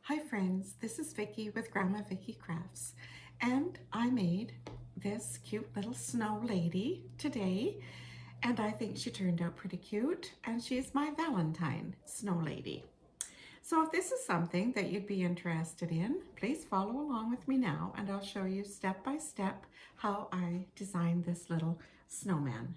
Hi friends, this is Vicki with Grandma Vicki Crafts, and I made this cute little snow lady today, and I think she turned out pretty cute, and she's my Valentine snow lady. So if this is something that you'd be interested in, please follow along with me now, and I'll show you step by step how I designed this little snowman.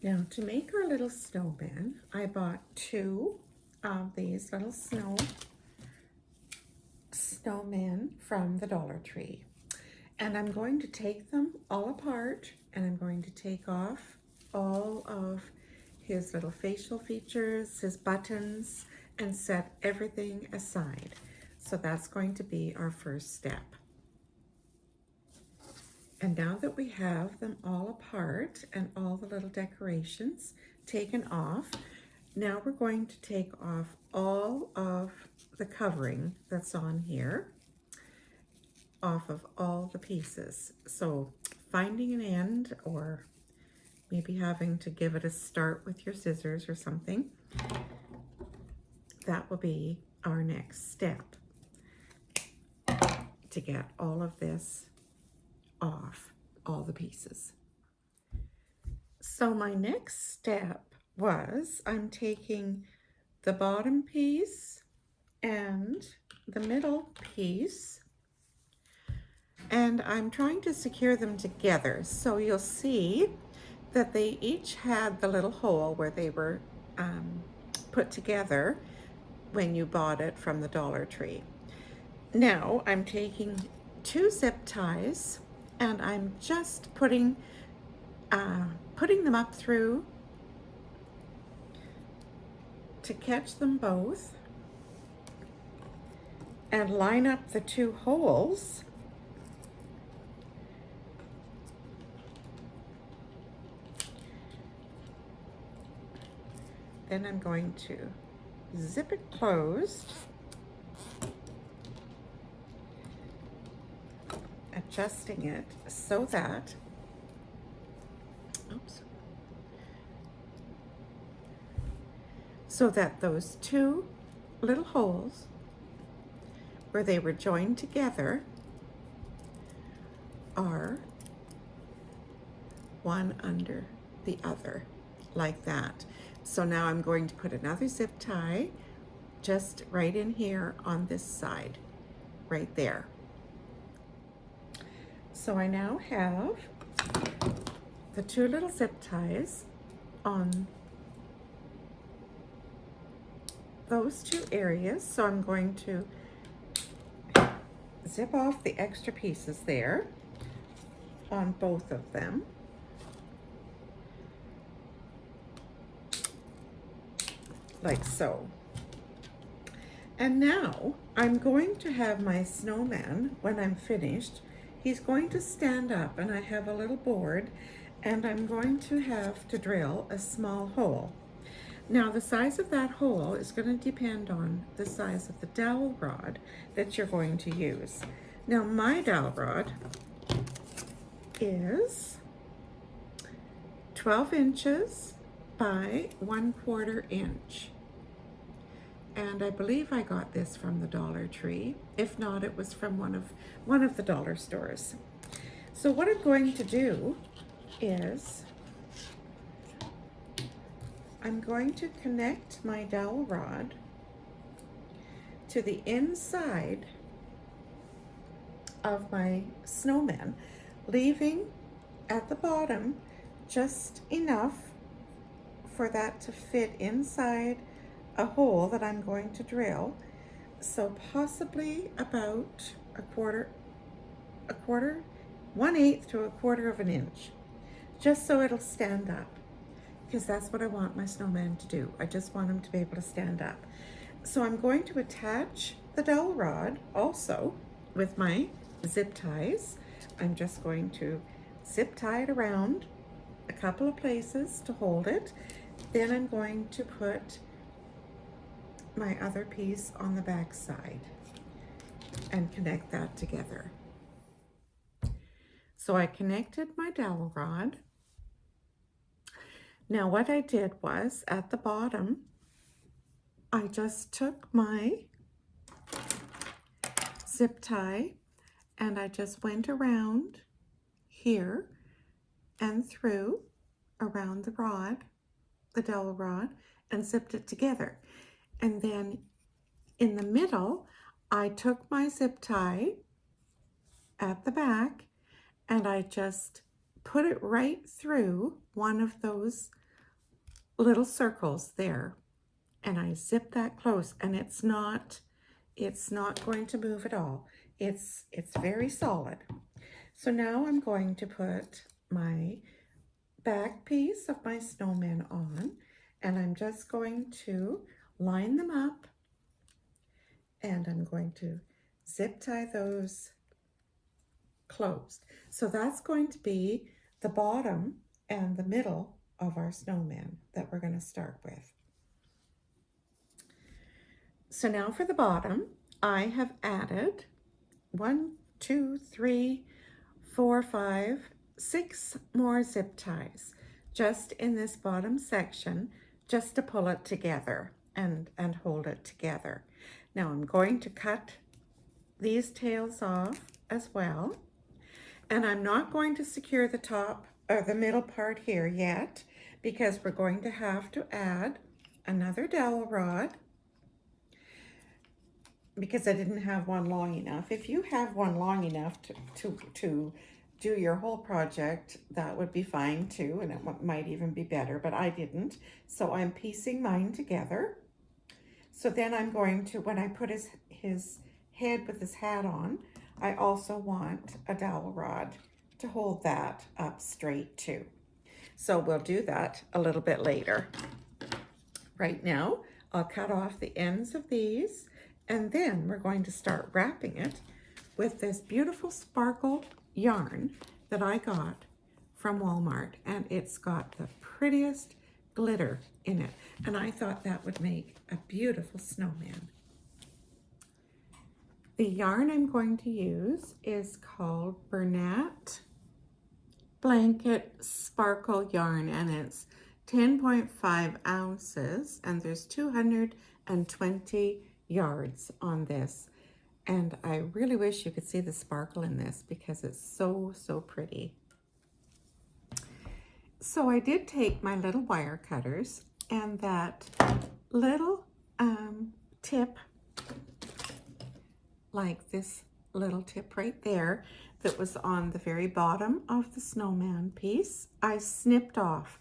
Now, to make our little snowman, I bought two of these little snowmen from the Dollar Tree. And I'm going to take them all apart, and I'm going to take off all of his little facial features, his buttons, and set everything aside. So that's going to be our first step. And now that we have them all apart and all the little decorations taken off, now we're going to take off all of the covering that's on here, off of all the pieces. So finding an end, or maybe having to give it a start with your scissors or something, that will be our next step, to get all of this off, all the pieces. So my next step was, I'm taking the bottom piece and the middle piece, and I'm trying to secure them together. So you'll see that they each had the little hole where they were put together when you bought it from the Dollar Tree. Now I'm taking two zip ties, and I'm just putting them up through to catch them both and line up the two holes. Then I'm going to zip it closed, adjusting it so that, those two little holes where they were joined together are one under the other, like that. So now I'm going to put another zip tie just right in here on this side, right there. So I now have the two little zip ties on those two areas. So I'm going to zip off the extra pieces there on both of them. Like so. And now I'm going to have my snowman, when I'm finished, he's going to stand up, and I have a little board, and I'm going to have to drill a small hole. Now the size of that hole is going to depend on the size of the dowel rod that you're going to use. Now my dowel rod is 12 inches by 1/4 inch. And I believe I got this from the Dollar Tree. If not, it was from one of the dollar stores. So what I'm going to do is, I'm going to connect my dowel rod to the inside of my snowman, leaving at the bottom just enough for that to fit inside a hole that I'm going to drill. So possibly about a quarter, 1/8 to 1/4 of an inch, just so it'll stand up, because that's what I want my snowman to do. I just want him to be able to stand up. So I'm going to attach the dowel rod also with my zip ties. I'm just going to zip tie it around a couple of places to hold it. Then I'm going to put my other piece on the back side and connect that together. So I connected my dowel rod. Now what I did was, at the bottom, I just took my zip tie and I just went around here and through around the rod, the dowel rod, and zipped it together. And then in the middle, I took my zip tie at the back and I just put it right through one of those little circles there. And I zip that close, and it's not going to move at all. It's very solid. So now I'm going to put my back piece of my snowman on, and I'm just going to line them up, and I'm going to zip tie those closed. So that's going to be the bottom and the middle of our snowman that we're going to start with. So now for the bottom, I have added 1, 2, 3, 4, 5, 6 more zip ties just in this bottom section, just to pull it together and hold it together. Now I'm going to cut these tails off as well, and I'm not going to secure the top or the middle part here yet, because we're going to have to add another dowel rod, because I didn't have one long enough. If you have one long enough to do your whole project, that would be fine too, and it might even be better, but I didn't. So I'm piecing mine together. So then I'm going to, when I put his head with his hat on, I also want a dowel rod to hold that up straight too. So we'll do that a little bit later. Right now, I'll cut off the ends of these, and then we're going to start wrapping it with this beautiful sparkled yarn that I got from Walmart, and it's got the prettiest glitter in it, and I thought that would make a beautiful snowman. The yarn I'm going to use is called Bernat Blanket Sparkle Yarn, and it's 10.5 ounces, and there's 220 yards on this. And I really wish you could see the sparkle in this, because it's so, so pretty. So I did take my little wire cutters and that little tip, like this little tip right there that was on the very bottom of the snowman piece, I snipped off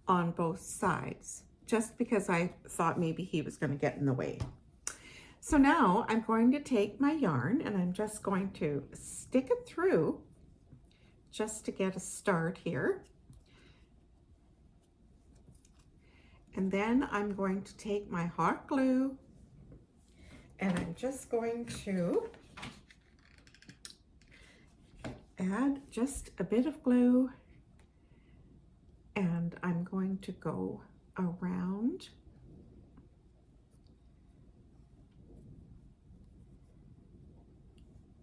on both sides, just because I thought maybe he was going to get in the way. So now I'm going to take my yarn and I'm just going to stick it through just to get a start here. And then I'm going to take my hot glue and I'm just going to add just a bit of glue, and I'm going to go around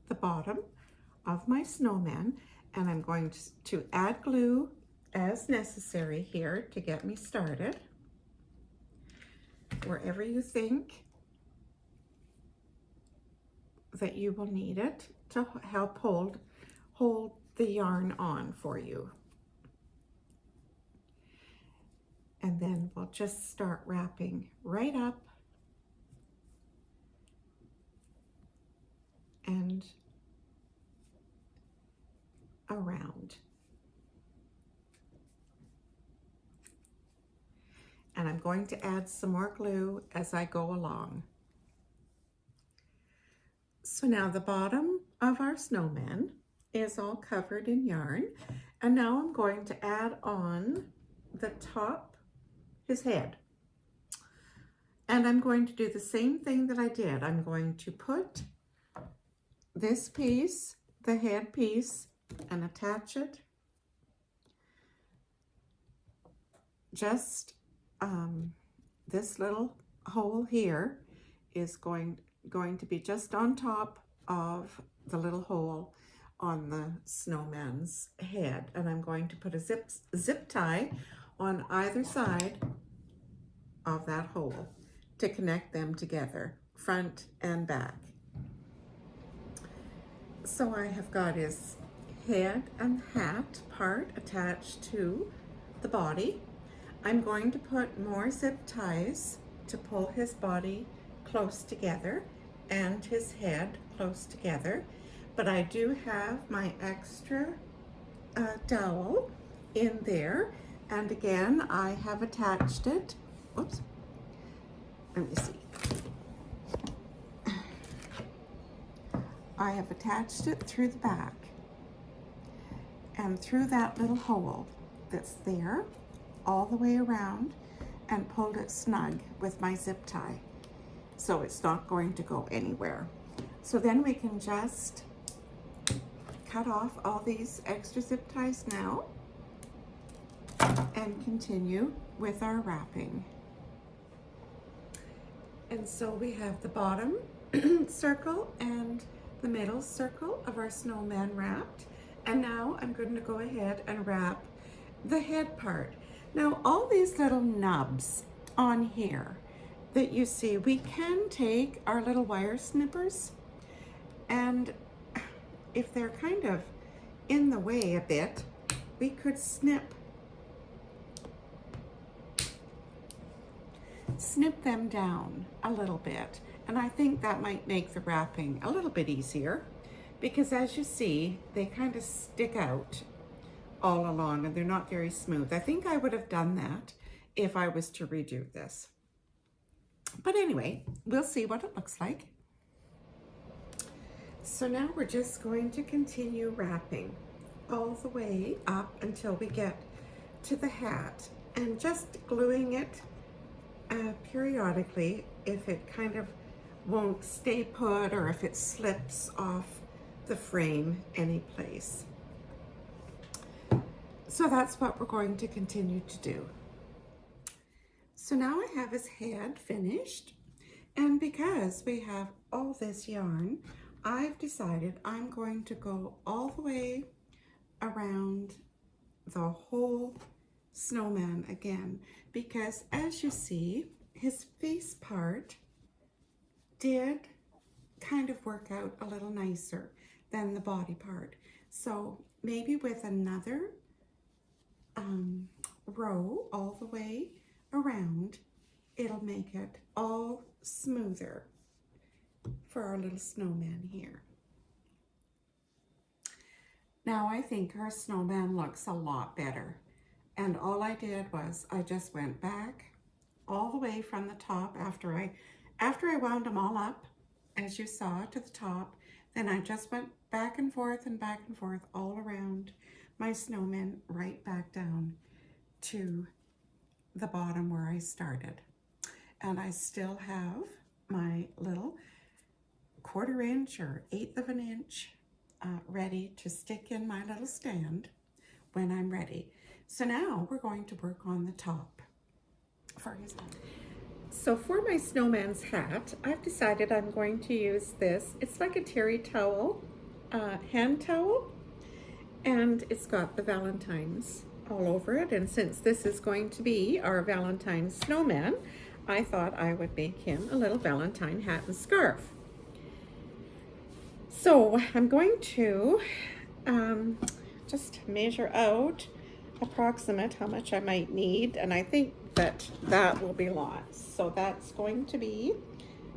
the bottom of my snowman, and I'm going to add glue as necessary here to get me started, wherever you think that you will need it to help hold the yarn on for you. And then we'll just start wrapping right up and around. And I'm going to add some more glue as I go along. So now the bottom of our snowman is all covered in yarn, and now I'm going to add on the top, his head. And I'm going to do the same thing that I did. I'm going to put this piece, the head piece, and attach it just this little hole here is going to be just on top of the little hole on the snowman's head, and I'm going to put a zip tie on either side of that hole. to connect them together, front and back. So I have got his head and hat part attached to the body. I'm going to put more zip ties to pull his body close together and his head close together. But I do have my extra dowel in there. And again, I have attached it. Oops. Let me see. I have attached it through the back and through that little hole that's there all the way around, and pulled it snug with my zip tie so it's not going to go anywhere. So then we can just cut off all these extra zip ties now and continue with our wrapping. And so we have the bottom circle and the middle circle of our snowman wrapped. And now I'm going to go ahead and wrap the head part. Now all these little nubs on here that you see, we can take our little wire snippers, and if they're kind of in the way a bit, we could snip them down a little bit. And I think that might make the wrapping a little bit easier, because as you see, they kind of stick out all along and they're not very smooth. I think I would have done that if I was to redo this. But anyway, we'll see what it looks like. So now we're just going to continue wrapping all the way up until we get to the hat, and just gluing it periodically if it kind of won't stay put or if it slips off the frame any place. So that's what we're going to continue to do. So now I have his head finished, and because we have all this yarn, I've decided I'm going to go all the way around the whole snowman again, because as you see, his face part did kind of work out a little nicer than the body part. So maybe with another row all the way around, it'll make it all smoother for our little snowman here. Now I think our snowman looks a lot better. And all I did was I just went back all the way from the top after I wound them all up, as you saw, to the top. Then I just went back and forth all around my snowman, right back down to the bottom where I started. And I still have my little 1/4 inch or 1/8 of an inch ready to stick in my little stand when I'm ready. So now we're going to work on the top for his hat. So for my snowman's hat, I've decided I'm going to use this. It's like a terry towel, hand towel, and it's got the Valentines all over it. And since this is going to be our Valentine snowman, I thought I would make him a little Valentine hat and scarf. So I'm going to just measure out approximate how much I might need, and I think that will be lots. So that's going to be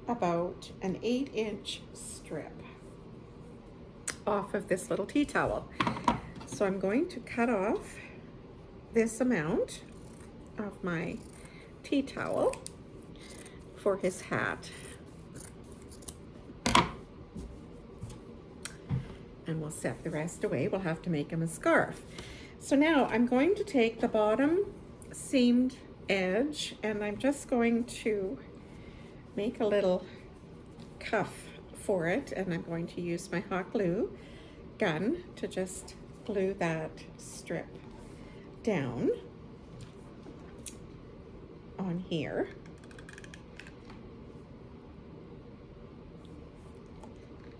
about an 8-inch strip off of this little tea towel. So I'm going to cut off this amount of my tea towel for his hat. And we'll set the rest away. We'll have to make him a scarf. So now I'm going to take the bottom seamed edge, and I'm just going to make a little cuff for it, and I'm going to use my hot glue gun to just glue that strip down on here.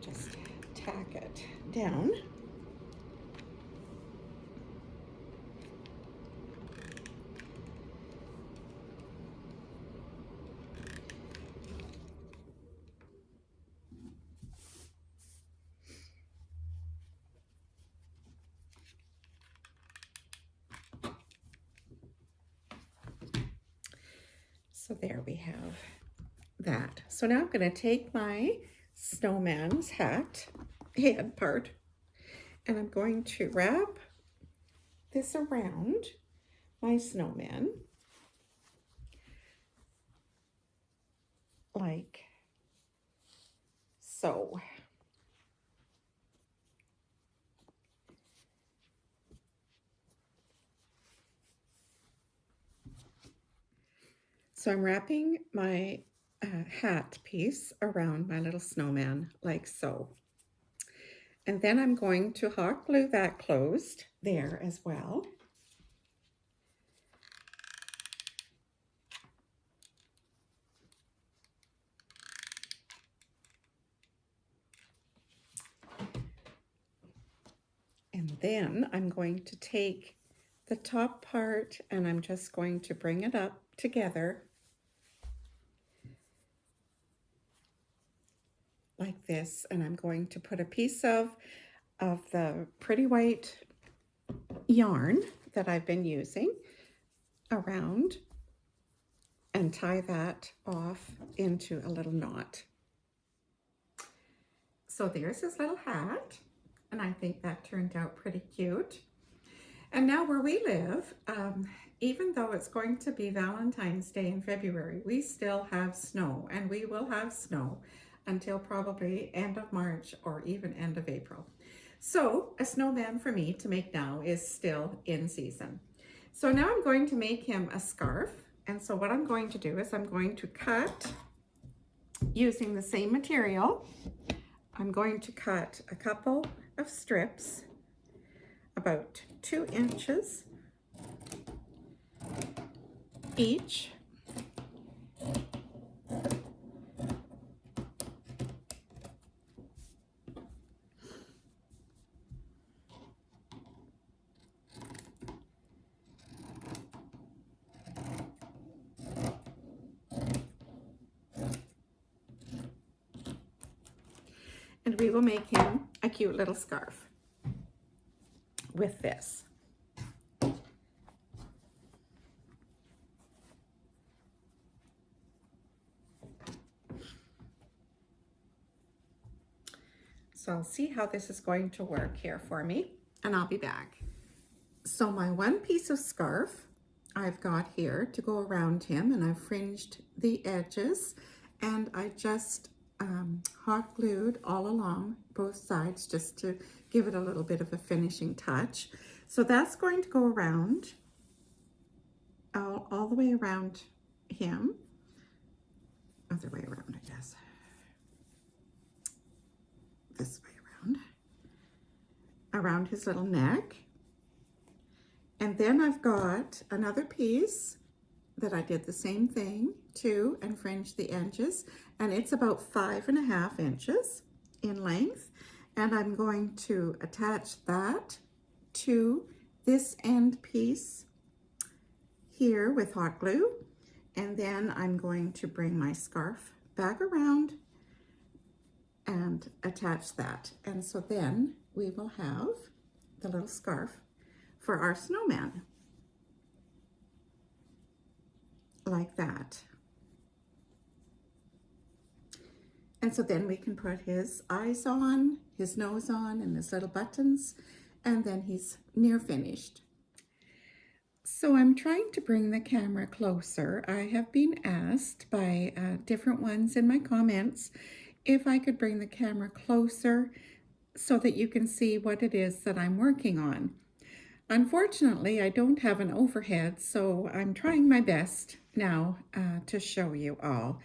Just tack it down. So there we have that. So now I'm going to take my snowman's head part, and I'm going to wrap this around my snowman like so. So I'm wrapping my hat piece around my little snowman like so. And then I'm going to hot glue that closed there as well. And then I'm going to take the top part and I'm just going to bring it up together like this. And I'm going to put a piece of the pretty white yarn that I've been using around and tie that off into a little knot. So there's his little hat, and I think that turned out pretty cute. And now where we live, even though it's going to be Valentine's Day in February, we still have snow, and we will have snow until probably end of March or even end of April. So a snowman for me to make now is still in season. So now I'm going to make him a scarf. And so what I'm going to do is I'm going to cut using the same material. I'm going to cut a couple of strips about 2 inches each. And we will make him a cute little scarf with this. So I'll see how this is going to work here for me, and I'll be back. So my one piece of scarf I've got here to go around him, and I've fringed the edges, and I just hot glued all along both sides just to give it a little bit of a finishing touch. So that's going to go around all the way around him, other way around, I guess, this way around his little neck. And then I've got another piece that I did the same thing to and fringed the edges, and it's about 5.5 inches in length, and I'm going to attach that to this end piece here with hot glue, and then I'm going to bring my scarf back around and attach that. And so then we will have the little scarf for our snowman, like that. And so then we can put his eyes on, his nose on, and his little buttons, and then he's near finished. So I'm trying to bring the camera closer. I have been asked by different ones in my comments if I could bring the camera closer so that you can see what it is that I'm working on. Unfortunately, I don't have an overhead, so I'm trying my best now to show you all.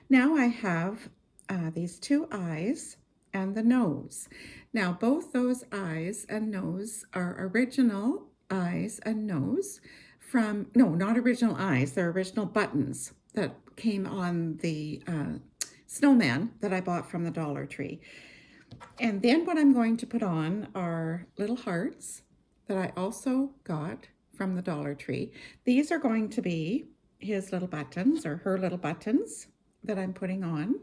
Now I have these 2 eyes and the nose. Now both those eyes and nose are original eyes and nose from, no, not original eyes, they're original buttons that came on the snowman that I bought from the Dollar Tree. And then what I'm going to put on are little hearts that I also got from the Dollar Tree. These are going to be his little buttons, or her little buttons, that I'm putting on.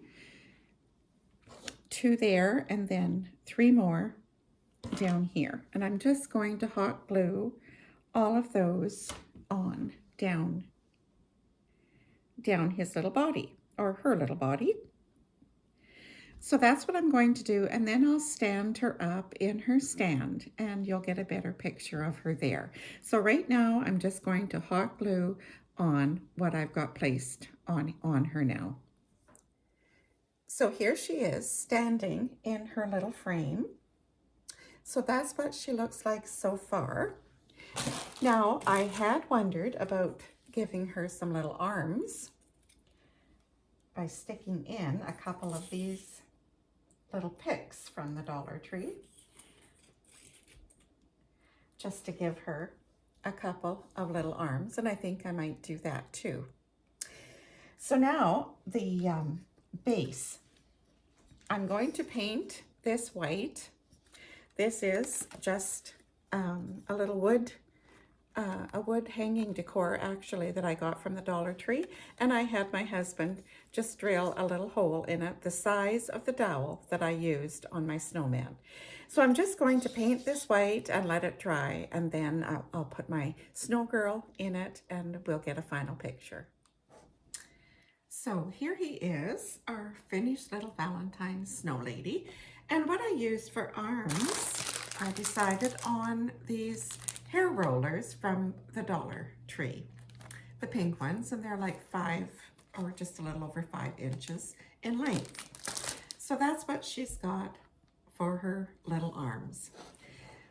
2 there, and then 3 more down here. And I'm just going to hot glue all of those on down down his little body, or her little body. So that's what I'm going to do, and then I'll stand her up in her stand, and you'll get a better picture of her there. So right now, I'm just going to hot glue on what I've got placed on her now. So here she is, standing in her little frame. So that's what she looks like so far. Now, I had wondered about giving her some little arms by sticking in a couple of these little picks from the Dollar Tree, just to give her a couple of little arms, and I think I might do that too. So now the base, I'm going to paint this white. This is just a little wood hanging decor actually that I got from the Dollar Tree, and I had my husband just drill a little hole in it the size of the dowel that I used on my snowman. So I'm just going to paint this white and let it dry, and then I'll put my snow girl in it and we'll get a final picture. So here he is, our finished little Valentine snow lady. And what I used for arms, I decided on these hair rollers from the Dollar Tree, the pink ones, and they're like 5 or just a little over 5 inches in length. So that's what she's got for her little arms.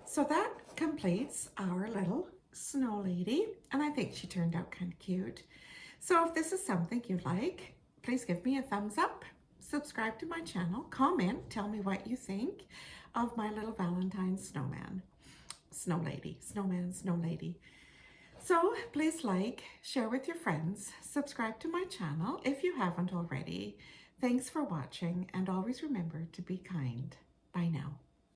So that completes our little snow lady, and I think she turned out kind of cute. So if this is something you like, please give me a thumbs up, subscribe to my channel, comment, tell me what you think of my little Valentine snowman. Snow lady, snowman, snow lady. So please like, share with your friends, subscribe to my channel if you haven't already. Thanks for watching, and always remember to be kind. Bye now.